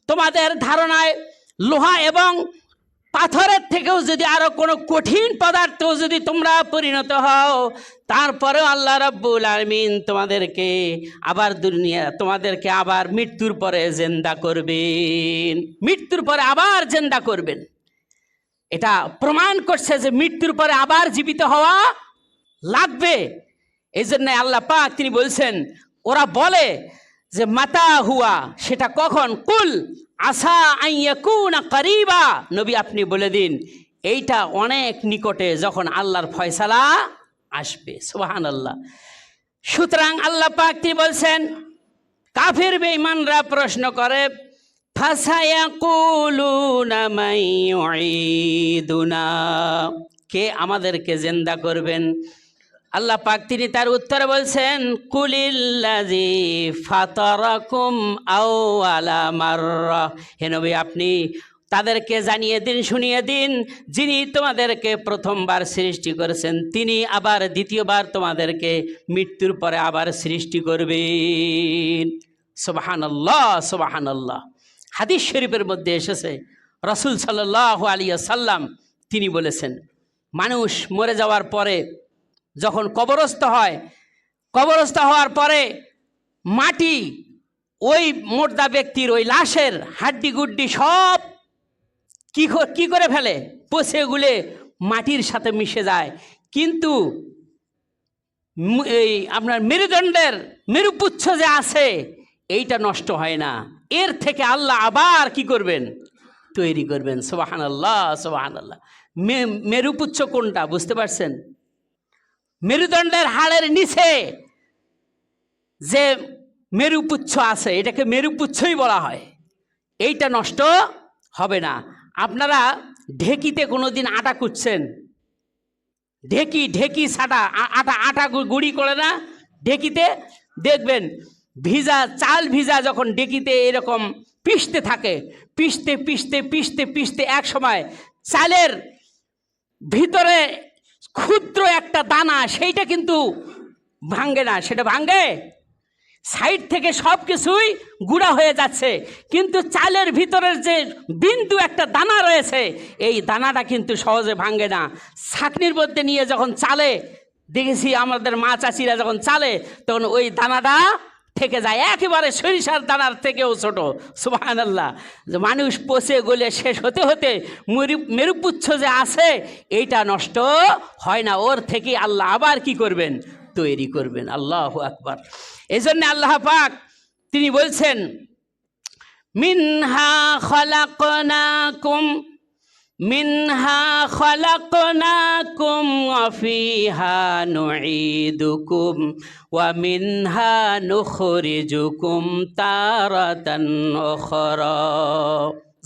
তোমাদের ধারণায় লোহা এবং পাথরের থেকেও যদি আরো কোনো কঠিন পদার্থ যদি তোমরা পরিণত হও, তারপরেও আল্লাহ রাব্বুল আলামিন তোমাদেরকে আবার মৃত্যুর পরে জিন্দা করবেন, মৃত্যুর পরে আবার জিন্দা করবেন। এটা প্রমাণ করছে যে মৃত্যুর পরে আবার জীবিত হওয়া লাগবে। এই জন্য আল্লাহ পাক তিনি বলছেন, ওরা বলে যে মাতা হুয়া, সেটা কখন? কুল আসা আইয়াকুনা করিবা, নবী আপনি বলে দিন এইটা অনেক নিকটে, যখন আল্লাহর ফয়সালা আসবে। সুবহানাল্লাহ। সুতরাং আল্লাহ পাক তিনি বলছেন, কাফির বেঈমানরা প্রশ্ন করে, ফাসায়াকুলুনা মাইয়ুইদুনা, কে আমাদেরকে জিন্দা করবেন? আল্লাহ পাক তিনি তার উত্তরে বলছেন, কুলিল্লাযী ফাতারাকুম আওয়ালা মাররা, হে নবী আপনি তাদেরকে জানিয়ে দিন, শুনিয়ে দিন, যিনি তোমাদেরকে প্রথমবার সৃষ্টি করেছেন তিনি আবার দ্বিতীয়বার তোমাদেরকে মৃত্যুর পরে আবার সৃষ্টি করবেন। সুবহানাল্লাহ, সুবহানাল্লাহ। হাদিস শরীফের মধ্যে এসেছে, রাসূল সাল্লাল্লাহু আলাইহি ওয়াসাল্লাম তিনি বলেছেন, মানুষ মরে যাওয়ার পরে যখন কবরস্থ হয়, কবরস্থ হওয়ার পরে মাটি ওই মুর্দা ব্যক্তির ওই লাশের হাড্ডি গুড্ডি সব কি করে ফেলে? পচে গুলে মাটির সাথে মিশে যায়। কিন্তু এই আপনার মেরুদণ্ডের মেরুপুচ্ছ যে আছে এইটা নষ্ট হয় না, এর থেকে আল্লাহ আবার কি করবেন? তৈরি করবেন। সুবহানাল্লাহ, সুবহানাল্লাহ। মেরুপুচ্ছ কোনটা বুঝতে পারছেন? মেরুদণ্ডের হাড়ের নিচে যে মেরুপুচ্ছ আছে এটাকে মেরুপুচ্ছই বলা হয়, এইটা নষ্ট হবে না। আপনারা ঢেকিতে কোনোদিন আটা কুটছেন? ঢেকি ছাটা আটা গুঁড়ি করে না ঢেকিতে, দেখবেন চাল ভিজা যখন ঢেকিতে এরকম পিষতে থাকে, পিষতে এক সময় চালের ভিতরে ক্ষুদ্র একটা দানা, সেইটা কিন্তু ভাঙে না, সেটা ভাঙে সাইড থেকে সব কিছুই গুঁড়া হয়ে যাচ্ছে, কিন্তু চালের ভিতরের যে বিন্দু একটা দানা রয়েছে এই দানাটা কিন্তু সহজে ভাঙে না। ছাঁকনির মধ্যে নিয়ে যখন চালে, দেখেছি আমাদের মা চাচিরা যখন চালে তখন ওই দানাটা থেকে যায়, একেবারে সরিষার দানার থেকেও ছোট। সুবহানাল্লাহ। যে মানুষ পচে গলে শেষ হতে হতে মেরুপুচ্ছ যে আছে এইটা নষ্ট হয় না, ওর থেকে আল্লাহ আবার কি করবেন? তৈরি করবেন। আল্লাহু আকবার। এই জন্য আল্লাহ পাক তিনি বলছেন, মিনহা খালাকনাকুম ওয়া ফিহা নুঈদুকুম ওয়া মিনহা নুখরিজুকুম তারাতান উখরা।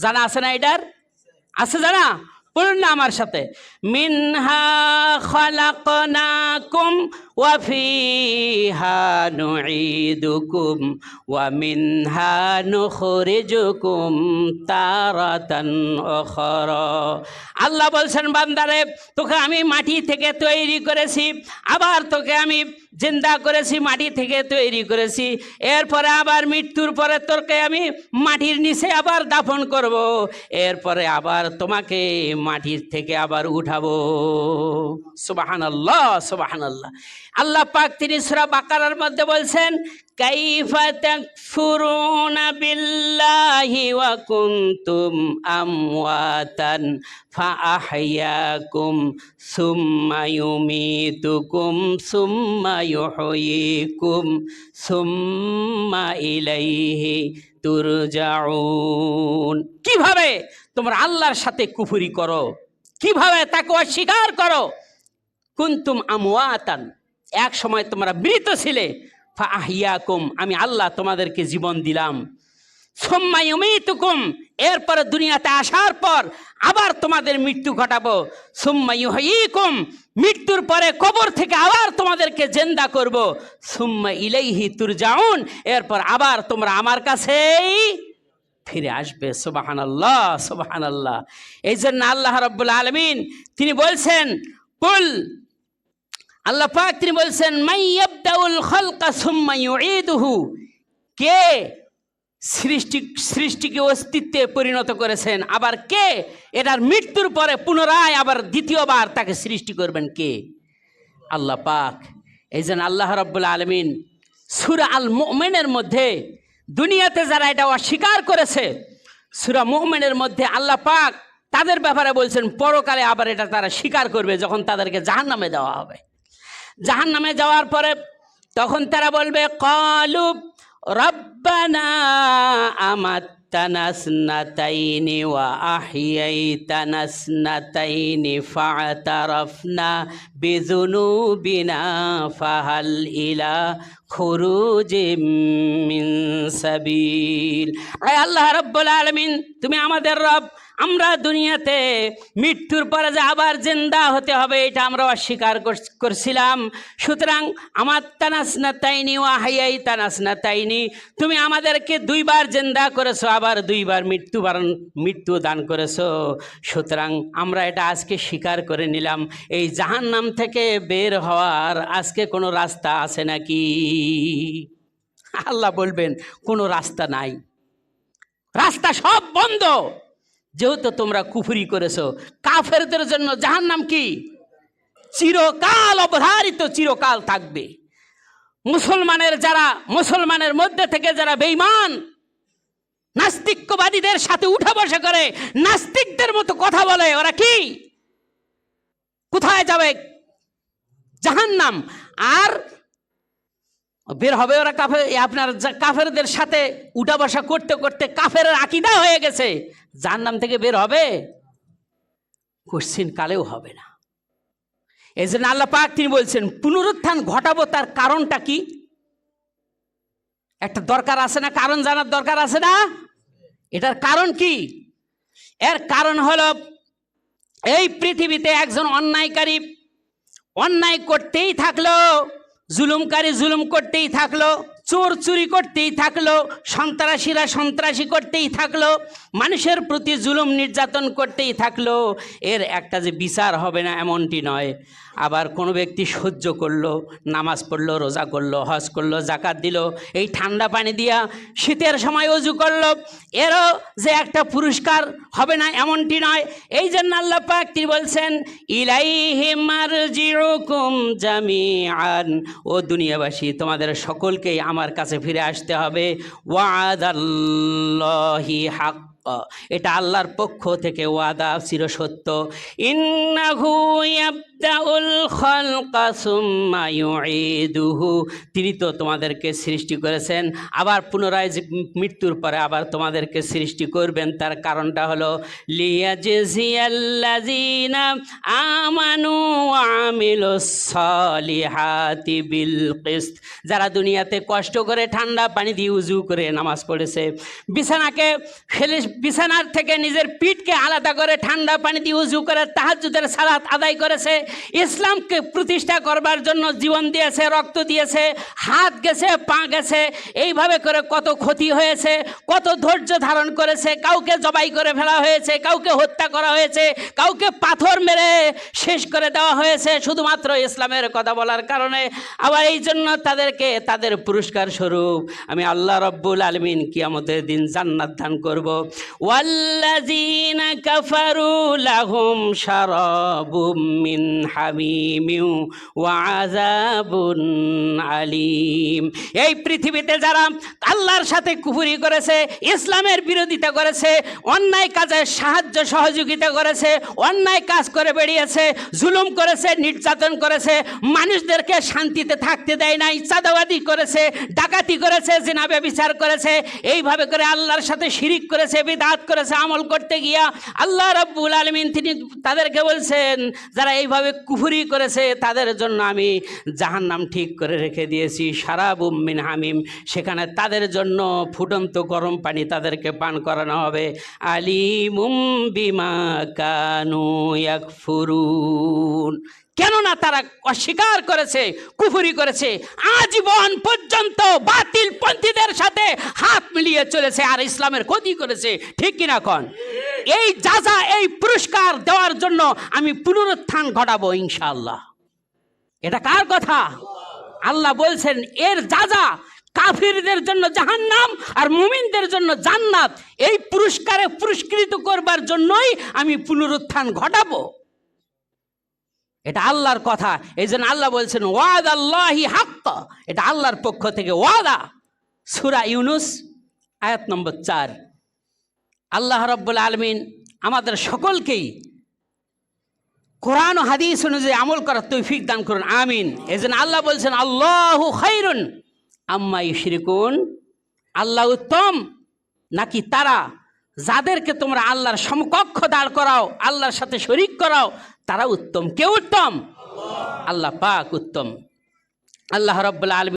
জানা আছে না এটার? আছে জানা? পড়ুন না আমার সাথে, মিনহা খালাকনাকুম وفيها نعيدكم ومنها نخرجكم تارة أخرى আল্লাহ বলছেন বান্দারে তোকে আমি মাটি থেকে তৈরি করেছি আবার তোকে আমি জিন্দা করেছি মাটি থেকে তৈরি করেছি এরপরে আবার মৃত্যুর পরে তোকে আমি মাটির নিচে আবার দাফন করব এরপরে আবার তোমাকে মাটির থেকে আবার উঠাবো সুবহানাল্লাহ সুবহানাল্লাহ আল্লাহ পাক তিনি সূরা বাকারার মধ্যে বলছেন কাইফা তাকফুরুনা বিল্লাহি ওয়া কুনতুম আমওয়াতান ফাআহইয়াকুম সুম্মা ইউমীতুকুম সুম্মা ইউহয়িকুম সুম্মা ইলাইহি তুরজাউন কিভাবে তোমরা আল্লাহর সাথে কুফরি করো কিভাবে তাকে অস্বীকার করো কুনতুম আমওয়াতান এক সময় তোমরা মৃত ছিলে ফাআহইয়াকুম আমি আল্লাহ তোমাদেরকে জীবন দিলাম সুম্মা ইউমীতুকুম এরপরে দুনিয়াতে আসার পর আবার তোমাদের মৃত্যু ঘটাবো সুম্মা ইউহয়িকুম মৃত্যুর পরে কবর থেকে আবার তোমাদেরকে জিন্দা করব সুম্মা ইলাইহি তুরজাউন এরপর আবার তোমরা আমার কাছেই ফিরে আসবে সুবহানাল্লাহ সুবহানাল্লাহ এই জন্য আল্লাহ রাব্বুল আলামিন তিনি বলছেন কুল আল্লাহ পাক তিনি বলছেন মাইয়াবদাউল খালকা সুম্মা ইউঈদুহু কে সৃষ্টিকে অস্তিত্বে পরিণত করেছেন আবার কে এটার মৃত্যুর পরে পুনরায় আবার দ্বিতীয়বার তাকে সৃষ্টি করবেন কে আল্লাহ পাক এই জন্য আল্লাহ রাব্বুল আলামিন সূরা আল মুমিনের মধ্যে দুনিয়াতে যারা এটা অস্বীকার করেছে সূরা মুমিনের মধ্যে আল্লাহ পাক তাদের ব্যাপারে বলছেন পরকালে আবার এটা তারা স্বীকার করবে যখন তাদেরকে জাহান্নামে দেওয়া হবে জাহান্নামে যাওয়ার পরে তখন তারা বলবে ক্বালু রব্বানা আমাত্তানা স্নাতাইনি ওয়া আহইয়াইতানা স্নাতাইনি ফা'তারাফনা বিযুনুবিনা ফাহাল ইলা খুরুজিম মিন সাবিল আয় আল্লাহ রাব্বুল আলামিন তুমি আমাদের রব আমরা দুনিয়াতে মৃত্যুর পরে যে আবার জিন্দা হতে হবে এটা আমরা অস্বীকার করছিলাম সুতরাং আমার তানাসনাতাইনি ওয়া হাইয়াইতানাসনাতাইনি তুমি আমাদেরকে দুইবার জিন্দা করেছো আবার দুইবার মৃত্যু দান করেছো সুতরাং আমরা এটা আজকে স্বীকার করে নিলাম এই জাহান্নাম থেকে বের হওয়ার আজকে কোনো রাস্তা আছে নাকি আল্লাহ বলবেন কোনো রাস্তা নাই রাস্তা সব বন্ধ যেহেতু তোমরা কুফরি করেছো কাফেরদের জন্য জাহান্নাম কি চিরকাল অবধারিত চিরকাল থাকবে মুসলমানের মধ্যে থেকে যারা বেঈমান নাস্তিকবাদীদের সাথে উঠা বসা করে নাস্তিকদের মতো কথা বলে ওরা কি কোথায় যাবে জাহান্নাম আর বের হবে ওরা আপনার কাফেরদের সাথে উঠা বসা করতে করতে কাফেরের আকীদা হয়ে গেছে জাহান্নাম থেকে বের হবে কোশ্চিন কালেও হবে না এই জন্য আল্লাহ পাক তিনি বলছেন পুনরুত্থান ঘটাবো তার কারণটা কি একটা দরকার আছে না কারণ জানার দরকার আছে না এটার কারণ কি এর কারণ হলো এই পৃথিবীতে একজন অন্যায়কারী অন্যায় করতেই থাকলো জুলুমকারী জুলুম করতেই থাকলো চোর চুরি করতেই থাকলো সন্ত্রাসীরা সন্ত্রাসী করতেই থাকলো মানুষের প্রতি জুলুম নির্যাতন করতেই থাকলো এর একটা যে বিচার হবে না এমনটি নয় আবার কোনো ব্যক্তি সহ্য করলো নামাজ পড়লো রোজা করলো হজ করলো যাকাত দিল এই ঠান্ডা পানি দিয়া শীতের সময় ওযু করলো এরও যে একটা পুরস্কার হবে না এমনটি নয় এই জন্য আল্লাহ পাক তিনি বলছেন ইলাইহি মারজিউকুম জামিআন ও দুনিয়াবাসী তোমাদের সকলকেই আমার কাছে ফিরে আসতে হবে ওয়াদাল্লাহি হাক্ক এটা আল্লাহর পক্ষ থেকে ওয়াদা চিরসত্য ইন্নাহু ইয়াবদাউল খালকা সুম্মা ইউঈদুহু তিনি তো তোমাদেরকে সৃষ্টি করেছেন আবার পুনরায় মৃত্যুর পরে আবার তোমাদেরকে সৃষ্টি করবেন তার কারণটা হলো লিয়াজজিয়াল্লাযিনা আমানু ওয়া আমিলুস সালিহাতি বিল কিসত যারা দুনিয়াতে কষ্ট করে ঠান্ডা পানি দিয়ে উযু করে নামাজ পড়েছে বিছানাকে বিছানার থেকে নিজের পিঠকে আলাদা করে ঠান্ডা পানি দিয়ে উজু করে তাহাজ্জুদের সালাত আদায় করেছে, ইসলামকে প্রতিষ্ঠা করবার জন্য জীবন দিয়েছে, রক্ত দিয়েছে, হাত গেছে, পা গেছে, এইভাবে করে কত ক্ষতি হয়েছে, কত ধৈর্য ধারণ করেছে, কাউকে জবাই করে ফেলা হয়েছে, কাউকে হত্যা করা হয়েছে, কাউকে পাথর মেরে শেষ করে দেওয়া হয়েছে শুধুমাত্র ইসলামের কথা বলার কারণে। আবার এই জন্য তাদেরকে তাদের পুরস্কার স্বরূপ আমি আল্লাহ রব্বুল আলামিন কিয়ামতের দিন জান্নাত দান করব। ওয়াল্লাযীনা কাফারু লাহুম শারাবুম মিন হামিমিন ওয়া আযাবুন আলীম। এই পৃথিবীতে যারা আল্লাহর সাথে কুফরি করেছে, ইসলামের বিরোধিতা করেছে, অন্যায় কাজে সাহায্য সহযোগিতা করেছে, অন্যায় কাজ করে বেরিয়েছে, জুলুম করেছে, নির্যাতন করেছে, মানুষদেরকে শান্তিতে থাকতে দেয় নাই, চাঁদাবাদি করেছে, ডাকাতি করেছে, জিনা ব্যভিচার করেছে, এইভাবে করে আল্লাহর সাথে শিরিক করেছে, বিদআত করেছে, আমল করতে গিয়া আল্লাহ রাব্বুল আলামিন তিনি তাদেরকে বলছেন যারা এইভাবে কুফরি করেছে তাদের জন্য আমি জাহান্নাম ঠিক করে রেখে দিয়েছি, শারাবুম মিন হামিম, সেখানে তাদের জন্য ফুটন্ত গরম পানি তাদেরকে পান করানো হবে। আলিমুম বিমা কানু ইয়াকফুরুন, কেননা তারা অস্বীকার করেছে, কুফরি করেছে, আজীবন পর্যন্ত বাতিল পন্থীদের সাথে হাত মিলিয়ে চলেছে আর ইসলামের ক্ষতি করেছে। ঠিক কিনা কোন? এই যাজা, এই পুরস্কার দেওয়ার জন্য আমি পুনরুত্থান ঘটাবো ইনশাআল্লাহ। এটা কার কথা? আল্লাহ বলছেন এর যাজা কাফিরদের জন্য জাহান্নাম আর মুমিনদের জন্য জান্নাত। এই পুরস্কারে পুরস্কৃত করবার জন্যই আমি পুনরুত্থান ঘটাবো। এটা আল্লাহর কথা। এই জন্য আল্লাহ বলছেন ওয়াদাল্লাহি হাক্কা, এটা আল্লাহর পক্ষ থেকে ওয়াদা। সূরা ইউনুস আয়াত নম্বর 4। আল্লাহ রাব্বুল আলামিন আমাদের সকলকেই কোরআন ও হাদিস অনুযায়ী আমল করার তৌফিক দান করুন, আমিন। এই জন্য আল্লাহ বলছেন আল্লাহু খায়রুন আম্মা ইউশরিকুন, আল্লাহ উত্তম নাকি তারা যাদেরকে তোমরা আল্লাহর সমকক্ষ দাঁড় করাও, আল্লাহর সাথে শরীক করাও, তারা উত্তম। কে উত্তম? আল্লাহ পাক উত্তম। আল্লাহ রাব্বুল আলামিন